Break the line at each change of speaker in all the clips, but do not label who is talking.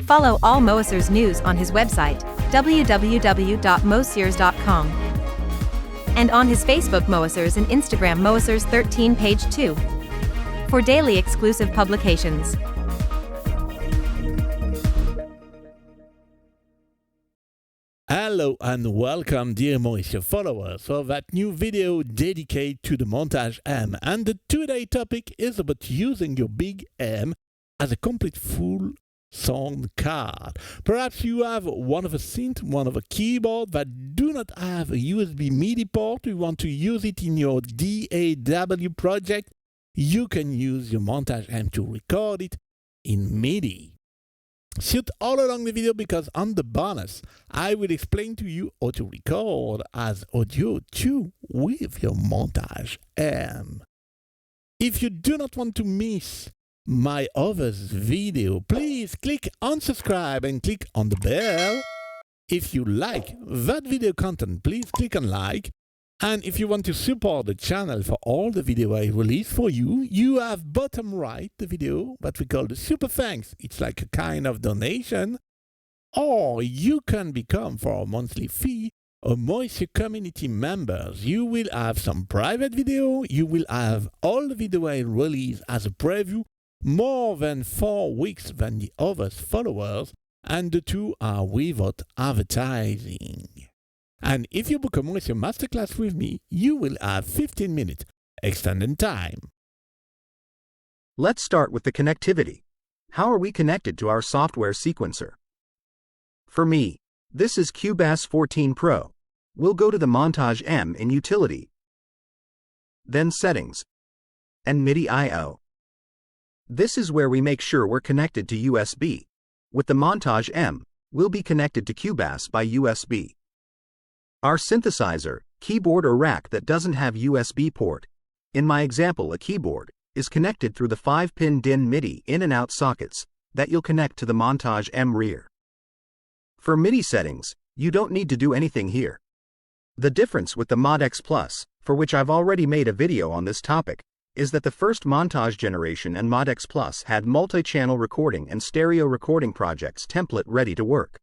Follow all Moasers news on his website, www.moasers.com. And on his Facebook Moasers and Instagram Moasers13 page 2. For daily exclusive publications.
Hello and welcome, dear Moisture followers, for that new video dedicated to the Montage M. And the today topic is about using your big M as a complete full sound card. Perhaps you have one of a synth, one of a keyboard that do not have a USB MIDI port. You want to use it in your DAW project. You can use your Montage M to record it in MIDI. Sit all along the video because on the bonus, I will explain to you how to record as audio too with your Montage M. If you do not want to miss my other video, please click on subscribe and click on the bell. If you like that video content, please click on like. And if you want to support the channel for all the video I release for you, you have bottom right the video that we call the Super Thanks. It's like a kind of donation. Or you can become, for a monthly fee, a Moisture community member. You will have some private video. You will have all the video I release as a preview, more than 4 weeks than the other followers, and the two are without advertising. And if you book a Moisture Masterclass with me, you will have 15 minutes extended time.
Let's start with the connectivity. How are we connected to our software sequencer? For me, this is Cubase 14 Pro. We'll go to the Montage M in Utility, then Settings, and MIDI I/O. This is where we make sure we're connected to USB. With the Montage M, we'll be connected to Cubase by USB. Our synthesizer, keyboard or rack that doesn't have USB port, in my example a keyboard, is connected through the 5-pin DIN MIDI in and out sockets that you'll connect to the Montage M rear. For MIDI settings, you don't need to do anything here. The difference with the Mod X Plus, for which I've already made a video on this topic, is that the first Montage generation and Mod X Plus had multi-channel recording and stereo recording projects template ready to work.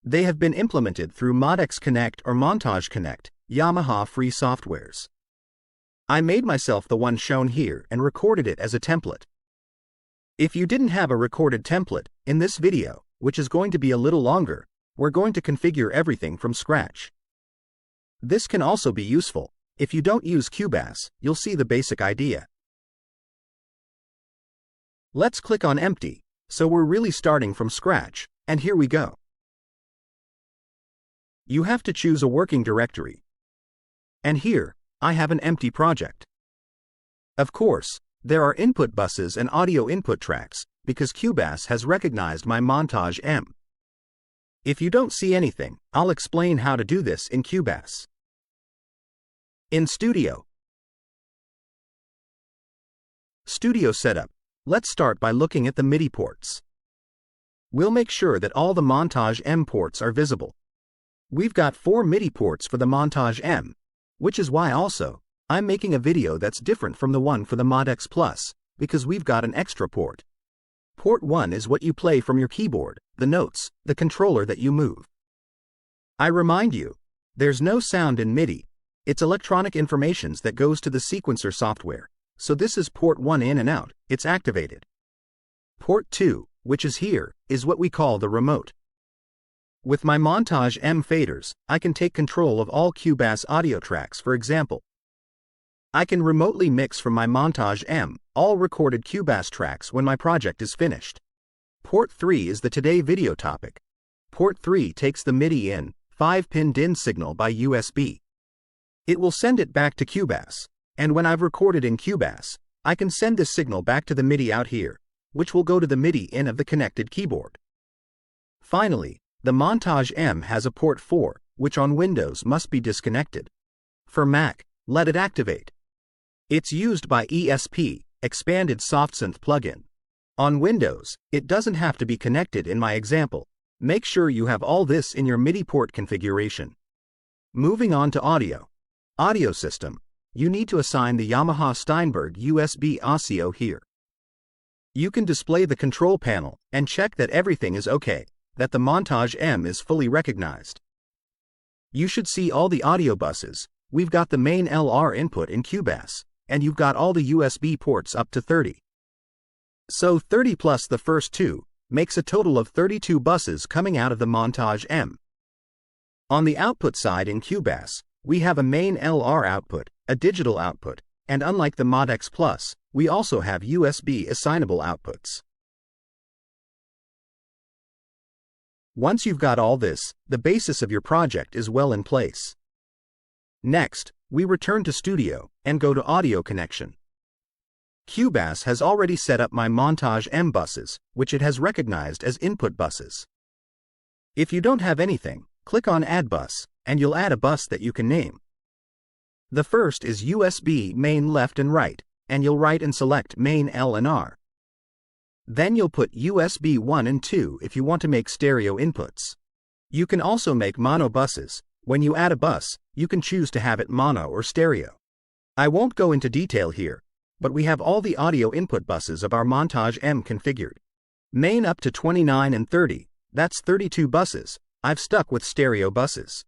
They have been implemented through Mod X Connect or Montage Connect, Yamaha free softwares. I made myself the one shown here and recorded it as a template. If you didn't have a recorded template, in this video, which is going to be a little longer, we're going to configure everything from scratch. This can also be useful. If you don't use Cubase, you'll see the basic idea. Let's click on Empty, so we're really starting from scratch, and here we go. You have to choose a working directory. And here, I have an empty project. Of course, there are input buses and audio input tracks, because Cubase has recognized my Montage M. If you don't see anything, I'll explain how to do this in Cubase. In Studio Setup, let's start by looking at the MIDI ports. We'll make sure that all the Montage M ports are visible. We've got 4 MIDI ports for the Montage M, which is why also, I'm making a video that's different from the one for the Mod X Plus, because we've got an extra port. Port 1 is what you play from your keyboard, the notes, the controller that you move. I remind you, there's no sound in MIDI, it's electronic informations that goes to the sequencer software, so this is port 1 in and out, it's activated. Port 2, which is here, is what we call the remote. With my Montage M faders, I can take control of all Cubase audio tracks. For example, I can remotely mix from my Montage M all recorded Cubase tracks when my project is finished. Port 3 is the today video topic. Port 3 takes the MIDI in 5-pin DIN signal by USB. It will send it back to Cubase, and when I've recorded in Cubase, I can send this signal back to the MIDI out here, which will go to the MIDI in of the connected keyboard. Finally, the Montage M has a port 4, which on Windows must be disconnected. For Mac, let it activate. It's used by ESP, Expanded SoftSynth plugin. On Windows, it doesn't have to be connected in my example. Make sure you have all this in your MIDI port configuration. Moving on to audio. Audio system. You need to assign the Yamaha Steinberg USB Audio here. You can display the control panel and check that everything is okay, that the Montage M is fully recognized. You should see all the audio buses. We've got the main LR input in QBAS, and you've got all the USB ports up to 30. So 30 plus the first two makes a total of 32 buses coming out of the Montage M. On the output side in QBAS, we have a main LR output, a digital output, and unlike the ModX Plus, we also have USB assignable outputs. Once you've got all this, the basis of your project is well in place. Next, we return to Studio and go to Audio Connection. QBAS has already set up my Montage M buses, which it has recognized as input buses. If you don't have anything, click on Add Bus, and you'll add a bus that you can name. The first is USB main left and right, and you'll write and select main L and R. Then you'll put USB 1 and 2 if you want to make stereo inputs. You can also make mono buses. When you add a bus, you can choose to have it mono or stereo. I won't go into detail here, but we have all the audio input buses of our Montage M configured. Main up to 29 and 30, that's 32 buses. I've stuck with stereo buses.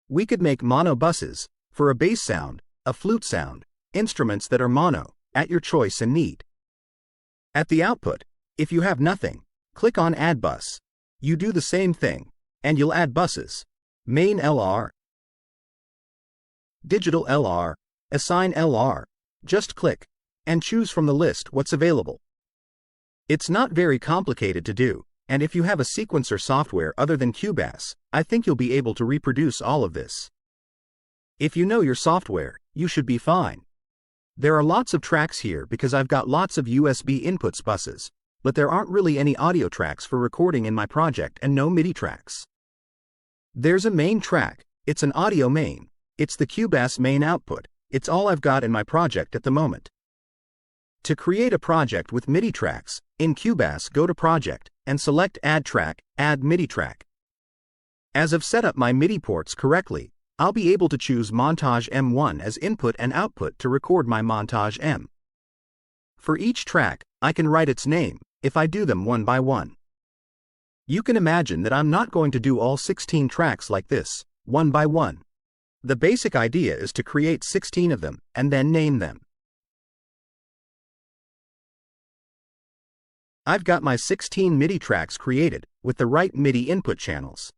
We could make mono buses for a bass sound, a flute sound, instruments that are mono, at your choice and need. At the output, if you have nothing, click on Add Bus. You do the same thing, and you'll add buses. Main LR, Digital LR, Assign LR. Just click, and choose from the list what's available. It's not very complicated to do, and if you have a sequencer software other than QBAS, I think you'll be able to reproduce all of this. If you know your software, you should be fine. There are lots of tracks here because I've got lots of USB inputs buses, but there aren't really any audio tracks for recording in my project and no MIDI tracks. There's a main track, it's an audio main, it's the QBAS main output, it's all I've got in my project at the moment. To create a project with MIDI tracks, in QBAS go to Project, and select Add Track, Add MIDI Track. As I've set up my MIDI ports correctly, I'll be able to choose Montage M1 as input and output to record my Montage M. For each track, I can write its name, if I do them one by one. You can imagine that I'm not going to do all 16 tracks like this, one by one. The basic idea is to create 16 of them, and then name them. I've got my 16 MIDI tracks created, with the right MIDI input channels.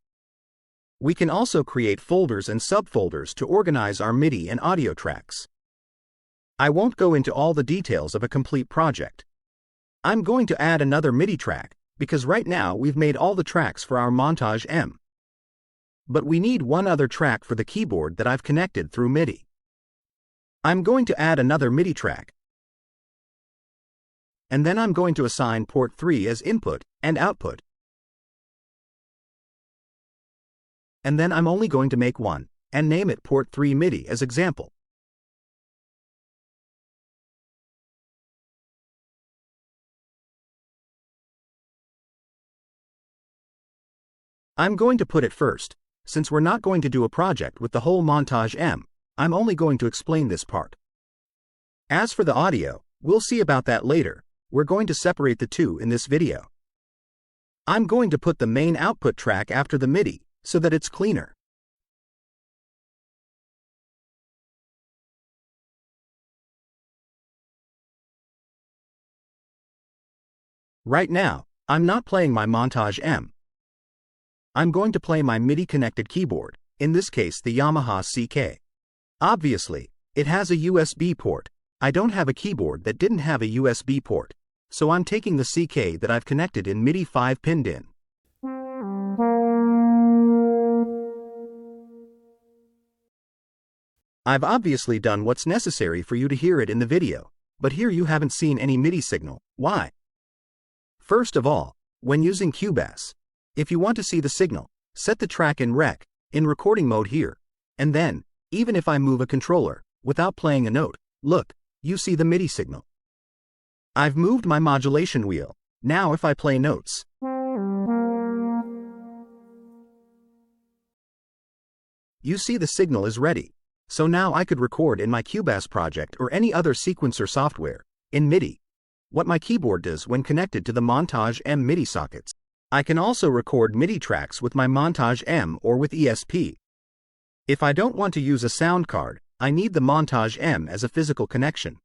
We can also create folders and subfolders to organize our MIDI and audio tracks. I won't go into all the details of a complete project. I'm going to add another MIDI track, because right now we've made all the tracks for our Montage M. But we need one other track for the keyboard that I've connected through MIDI. I'm going to add another MIDI track. And then I'm going to assign port 3 as input and output. And then I'm only going to make one, and name it port 3 MIDI as example. I'm going to put it first, since we're not going to do a project with the whole Montage M, I'm only going to explain this part. As for the audio, we'll see about that later, we're going to separate the two in this video. I'm going to put the main output track after the MIDI, so that it's cleaner. Right now, I'm not playing my Montage M. I'm going to play my MIDI-connected keyboard, in this case the Yamaha CK. Obviously, it has a USB port. I don't have a keyboard that didn't have a USB port, so I'm taking the CK that I've connected in MIDI 5-pin DIN. I've obviously done what's necessary for you to hear it in the video, but here you haven't seen any MIDI signal. Why? First of all, when using QBAS, if you want to see the signal, set the track in rec, in recording mode here, and then, even if I move a controller, without playing a note, look, you see the MIDI signal. I've moved my modulation wheel, now if I play notes, you see the signal is ready, so now I could record in my QBAS project or any other sequencer software, in MIDI. what my keyboard does when connected to the Montage M MIDI sockets. I can also record MIDI tracks with my Montage M or with ESP. If I don't want to use a sound card, I need the Montage M as a physical connection.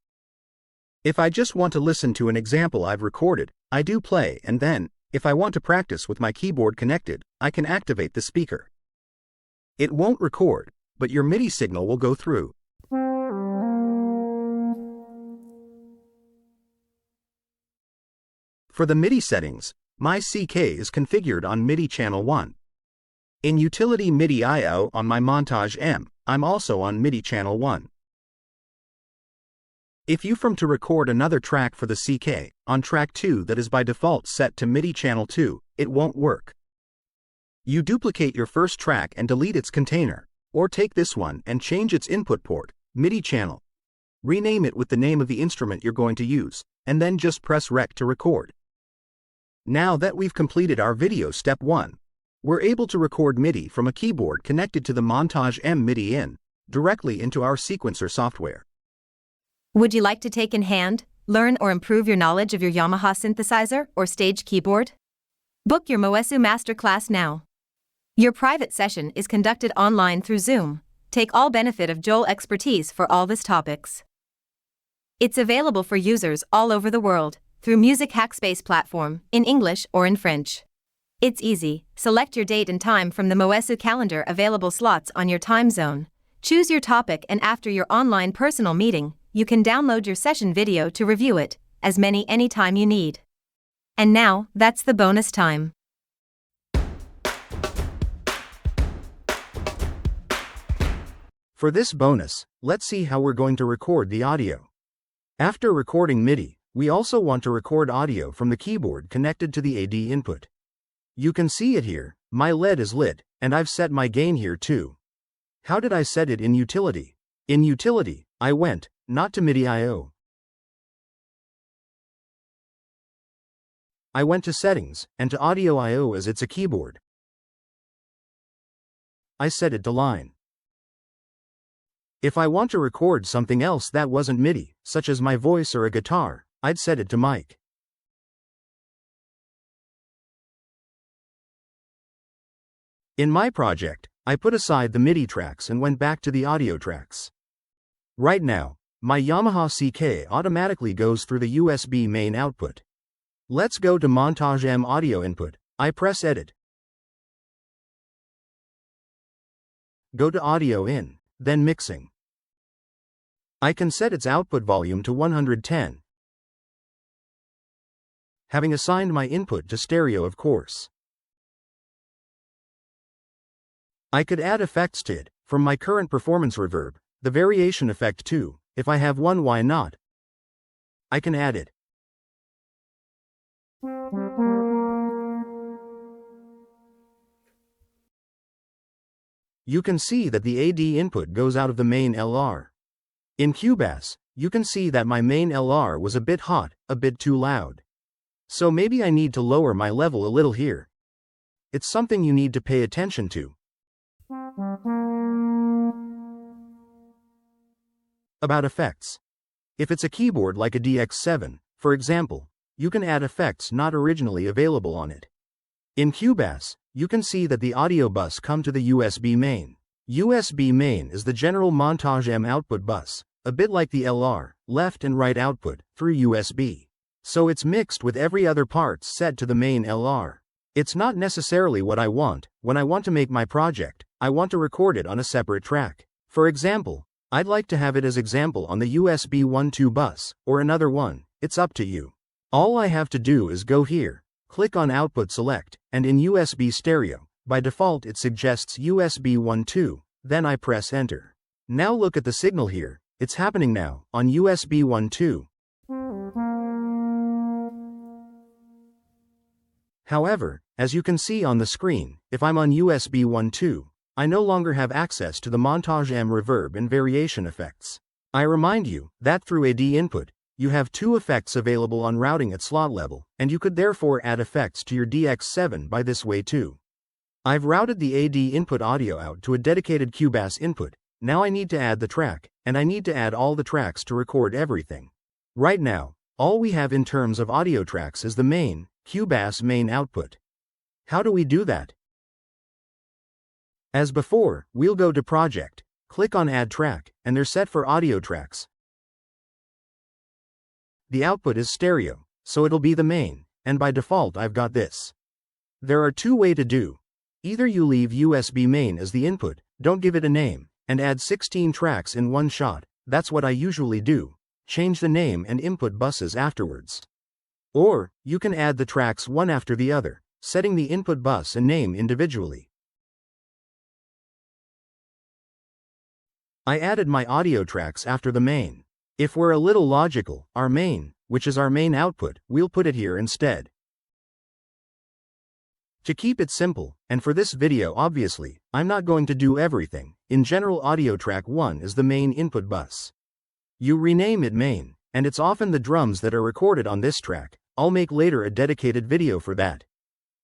If I just want to listen to an example I've recorded, I do play, and then, if I want to practice with my keyboard connected, I can activate the speaker. It won't record, but your MIDI signal will go through. For the MIDI settings, my CK is configured on MIDI channel 1. In Utility MIDI I/O on my Montage M, I'm also on MIDI channel 1. If you from to record another track for the CK, on track 2 that is by default set to MIDI channel 2, it won't work. You duplicate your first track and delete its container, or take this one and change its input port, MIDI channel. Rename it with the name of the instrument you're going to use, and then just press Rec to record. Now that we've completed our video step 1, we're able to record MIDI from a keyboard connected to the Montage M MIDI in, directly into our sequencer software.
Would you like to take in hand, learn or improve your knowledge of your Yamaha synthesizer or stage keyboard? Book your Moesu Masterclass now. Your private session is conducted online through Zoom. Take all benefit of Joel expertise for all these topics. It's available for users all over the world through Music Hackspace platform in English or in French. It's easy. Select your date and time from the Moesu calendar available slots on your time zone. Choose your topic, and after your online personal meeting, you can download your session video to review it, as many anytime you need. And now, that's the bonus time.
For this bonus, let's see how we're going to record the audio. After recording MIDI, we also want to record audio from the keyboard connected to the AD input. You can see it here, my LED is lit, and I've set my gain here too. How did I set it in Utility? In Utility, I went, not to MIDI I/O. I went to Settings, and to Audio I/O as it's a keyboard. I set it to line. If I want to record something else that wasn't MIDI, such as my voice or a guitar, I'd set it to mic. In my project, I put aside the MIDI tracks and went back to the audio tracks. Right now, my Yamaha CK automatically goes through the USB main output. Let's go to Montage M audio input. I press Edit. Go to Audio in, then Mixing. I can set its output volume to 110. Having assigned my input to stereo, of course. I could add effects to it, from my current performance reverb, the variation effect too. If I have one, why not? I can add it. You can see that the AD input goes out of the main LR. In Cubase, you can see that my main LR was a bit hot, a bit too loud. So maybe I need to lower my level a little here. It's something you need to pay attention to. About effects. If it's a keyboard like a DX7, for example, you can add effects not originally available on it. In Cubase, you can see that the audio bus come to the USB main. USB main is the general Montage M output bus, a bit like the LR, left and right output, through USB. So it's mixed with every other parts set to the main LR. It's not necessarily what I want. When I want to make my project, I want to record it on a separate track. For example, I'd like to have it as example on the USB 1.2 bus, or another one. It's up to you. All I have to do is go here, click on Output Select, and in USB Stereo, by default it suggests USB 1.2, then I press Enter. Now look at the signal here, it's happening now, on USB 1.2. However, as you can see on the screen, if I'm on USB 1.2, I no longer have access to the Montage M reverb and variation effects. I remind you that through AD input, you have two effects available on routing at slot level, and you could therefore add effects to your DX7 by this way too. I've routed the AD input audio out to a dedicated Cubase input. Now I need to add the track, and I need to add all the tracks to record everything. Right now, All we have in terms of audio tracks is the main, Cubase main output. How do we do that? As before, we'll go to Project, click on Add Track, and they're set for audio tracks. The output is stereo, so it'll be the main, and by default I've got this. There are two ways to do. Either you leave USB main as the input, don't give it a name, and add 16 tracks in one shot, that's what I usually do, change the name and input buses afterwards. Or, you can add the tracks one after the other, setting the input bus and name individually. I added my audio tracks after the main. If we're a little logical, our main, which is our main output, we'll put it here instead. To keep it simple, and for this video obviously, I'm not going to do everything, in general audio track 1 is the main input bus. You rename it main, and it's often the drums that are recorded on this track. I'll make later a dedicated video for that.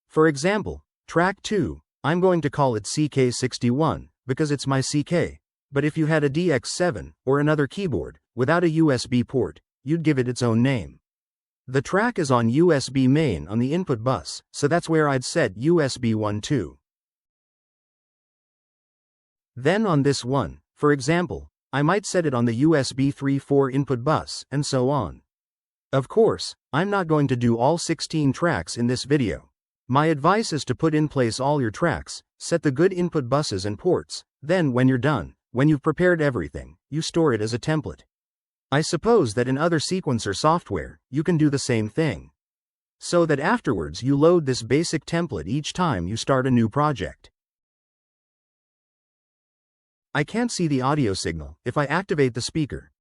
For example, track 2, I'm going to call it CK61, because it's my CK, but if you had a DX7, or another keyboard, without a USB port, you'd give it its own name. The track is on USB main on the input bus, so that's where I'd set USB 1 too. Then on this one, for example, I might set it on the USB 3/4 input bus, and so on. Of course, I'm not going to do all 16 tracks in this video. My advice is to put in place all your tracks, set the good input buses and ports, then when you're done, when you've prepared everything, you store it as a template. I suppose that in other sequencer software, you can do the same thing. So that afterwards you load this basic template each time you start a new project. I can't see the audio signal if I activate the speaker.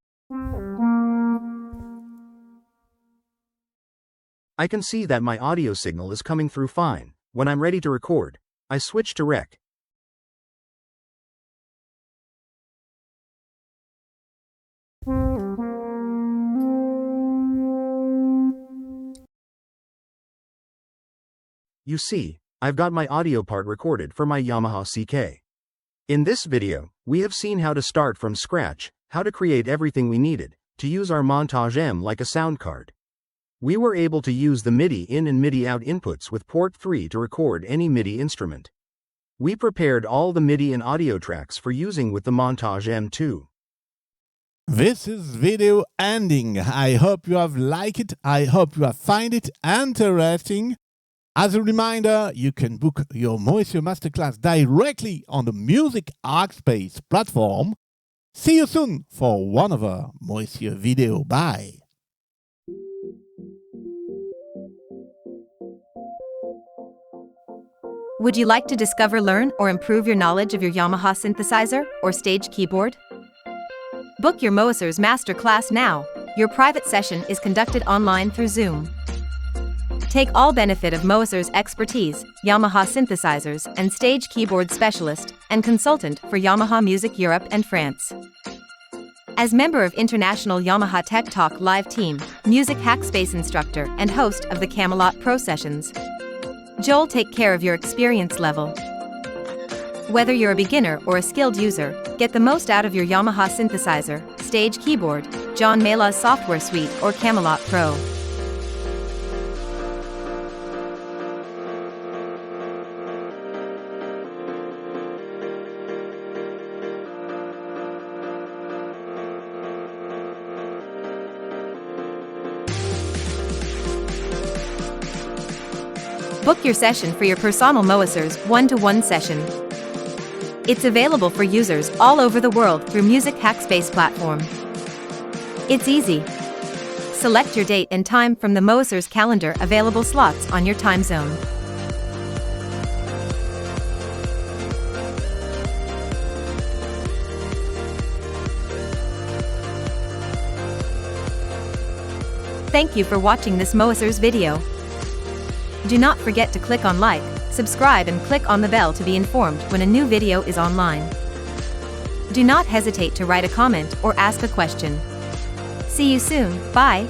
I can see that my audio signal is coming through fine. When I'm ready to record, I switch to Rec. You see, I've got my audio part recorded for my Yamaha CK. In this video, we have seen how to start from scratch, how to create everything we needed, to use our Montage M like a sound card. We were able to use the MIDI in and MIDI out inputs with port 3 to record any MIDI instrument. We prepared all the MIDI and audio tracks for using with the Montage M2.
This is video ending. I hope you have liked it. I hope you have find it interesting. As a reminder, you can book your Moesio Masterclass directly on the Music Arcspace platform. See you soon for one other Moesio video. Bye.
Would you like to discover, learn, or improve your knowledge of your Yamaha synthesizer or stage keyboard? Book your Moesers Masterclass now. Your private session is conducted online through Zoom. Take all benefit of Moeser's expertise, Yamaha synthesizers and stage keyboard specialist and consultant for Yamaha Music Europe and France. As member of International Yamaha Tech Talk live team, Music Hackspace instructor and host of the Camelot Pro Sessions, Joel take care of your experience level. Whether you're a beginner or a skilled user, get the most out of your Yamaha synthesizer, stage keyboard, John Mayla's software suite or Camelot Pro. Book your session for your personal Moesers 1-to-1 session. It's available for users all over the world through Music Hackspace platform. It's easy. Select your date and time from the Moesers calendar available slots on your time zone. Thank you for watching this Moesers video. Do not forget to click on like, subscribe and click on the bell to be informed when a new video is online. Do not hesitate to write a comment or ask a question. See you soon, bye!